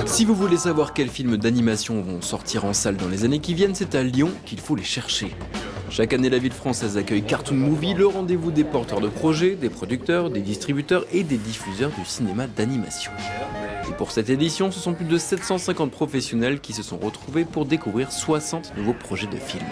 Si vous voulez savoir quels films d'animation vont sortir en salle dans les années qui viennent, c'est à Lyon qu'il faut les chercher. Chaque année, la ville française accueille Cartoon Movie, le rendez-vous des porteurs de projets, des producteurs, des distributeurs et des diffuseurs du cinéma d'animation. Et pour cette édition, ce sont plus de 750 professionnels qui se sont retrouvés pour découvrir 60 nouveaux projets de films.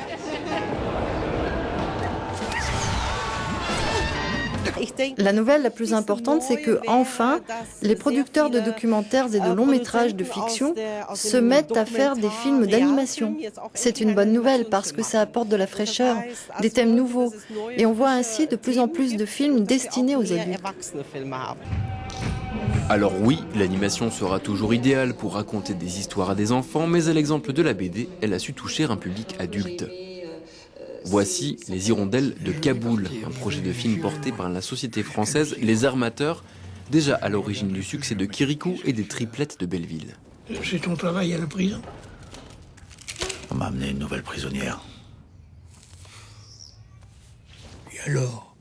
La nouvelle la plus importante, c'est que, enfin, les producteurs de documentaires et de longs métrages de fiction se mettent à faire des films d'animation. C'est une bonne nouvelle parce que ça apporte de la fraîcheur, des thèmes nouveaux, et on voit ainsi de plus en plus de films destinés aux adultes. Alors oui, l'animation sera toujours idéale pour raconter des histoires à des enfants, mais à l'exemple de la BD, elle a su toucher un public adulte. Voici Les Hirondelles de Kaboul, un projet de film porté par la société française Les Armateurs, déjà à l'origine du succès de Kirikou et des triplettes de Belleville. C'est ton travail à la prison? On m'a amené une nouvelle prisonnière. Et alors?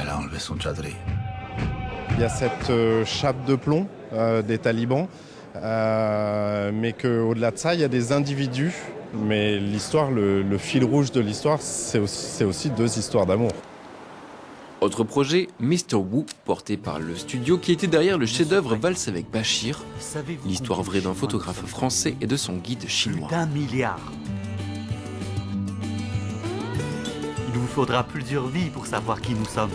Elle a enlevé son tchadri. Il y a cette chape de plomb des talibans, mais qu'au-delà de ça, il y a des individus. Mais l'histoire, le fil rouge de l'histoire, c'est aussi deux histoires d'amour. Autre projet, Mr. Wu, porté par le studio qui était derrière le chef-d'œuvre Valse avec Bachir, l'histoire vraie d'un photographe français et de son guide chinois. Plus d'1 milliard. Il vous faudra plusieurs vies pour savoir qui nous sommes.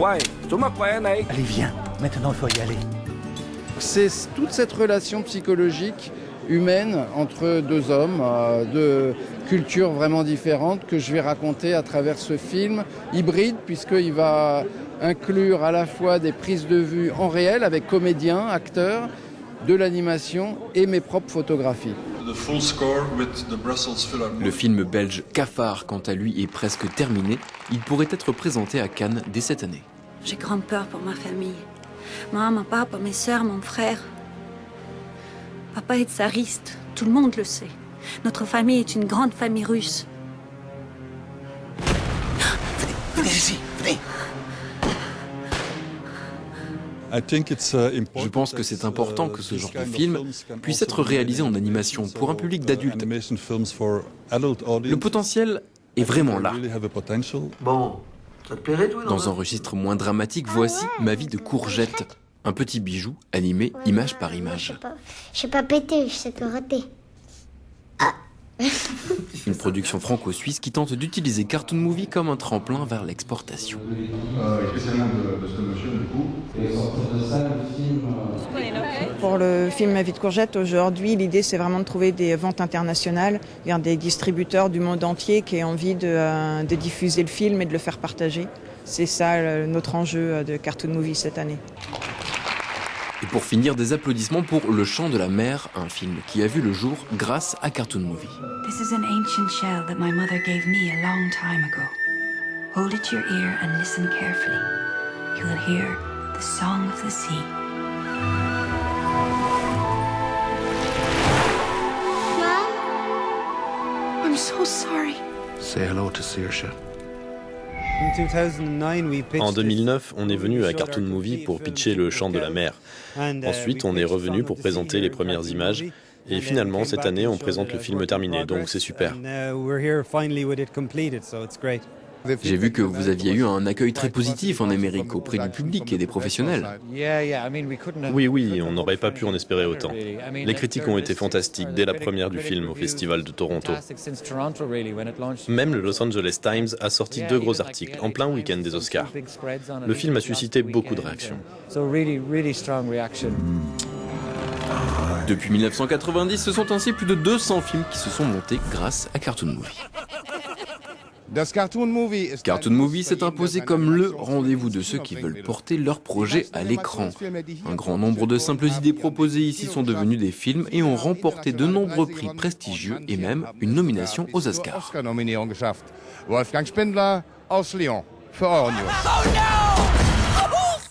Allez, viens. Maintenant, il faut y aller. C'est toute cette relation psychologique humaine entre deux hommes, de cultures vraiment différentes, que je vais raconter à travers ce film hybride, puisqu'il va inclure à la fois des prises de vue en réel avec comédiens, acteurs, de l'animation et mes propres photographies. Le film belge Cafard, quant à lui, est presque terminé. Il pourrait être présenté à Cannes dès cette année. J'ai grande peur pour ma famille. Maman, papa, mes sœurs, mon frère. Papa est tsariste, tout le monde le sait. Notre famille est une grande famille russe. Venez ici, venez. Je pense que c'est important que ce genre de film puisse être réalisé en animation pour un public d'adultes. Le potentiel est vraiment là. Bon, ça te plairait, toi? Dans un registre moins dramatique, voici Ma vie de courgette. Un petit bijou animé image par image. Je sais pas péter, je sais te rater. Une production franco-suisse qui tente d'utiliser Cartoon Movie comme un tremplin vers l'exportation. Pour le film Ma vie de courgette, aujourd'hui, l'idée c'est vraiment de trouver des ventes internationales, des distributeurs du monde entier qui aient envie de diffuser le film et de le faire partager. C'est ça notre enjeu de Cartoon Movie cette année. Et pour finir, des applaudissements pour Le Chant de la Mer, un film qui a vu le jour grâce à Cartoon Movie. This is an ancient shell that my mother gave me a long time ago. Hold it to your ear and listen carefully. You will hear the song of the sea. Mom? I'm so sorry. Say hello to Saoirse. En 2009, on est venu à Cartoon Movie pour pitcher Le Chant de la Mer. Ensuite, on est revenu pour présenter les premières images. Et finalement, cette année, on présente le film terminé, donc c'est super. J'ai vu que vous aviez eu un accueil très positif en Amérique auprès du public et des professionnels. Oui, on n'aurait pas pu en espérer autant. Les critiques ont été fantastiques dès la première du film au Festival de Toronto. Même le Los Angeles Times a sorti 2 gros articles en plein week-end des Oscars. Le film a suscité beaucoup de réactions. Depuis 1990, ce sont ainsi plus de 200 films qui se sont montés grâce à Cartoon Movie. Cartoon Movie s'est imposé comme le rendez-vous de ceux qui veulent porter leur projet à l'écran. Un grand nombre de simples idées proposées ici sont devenues des films et ont remporté de nombreux prix prestigieux et même une nomination aux Oscars. Wolfgang Spindler aus Lyon für Euronews.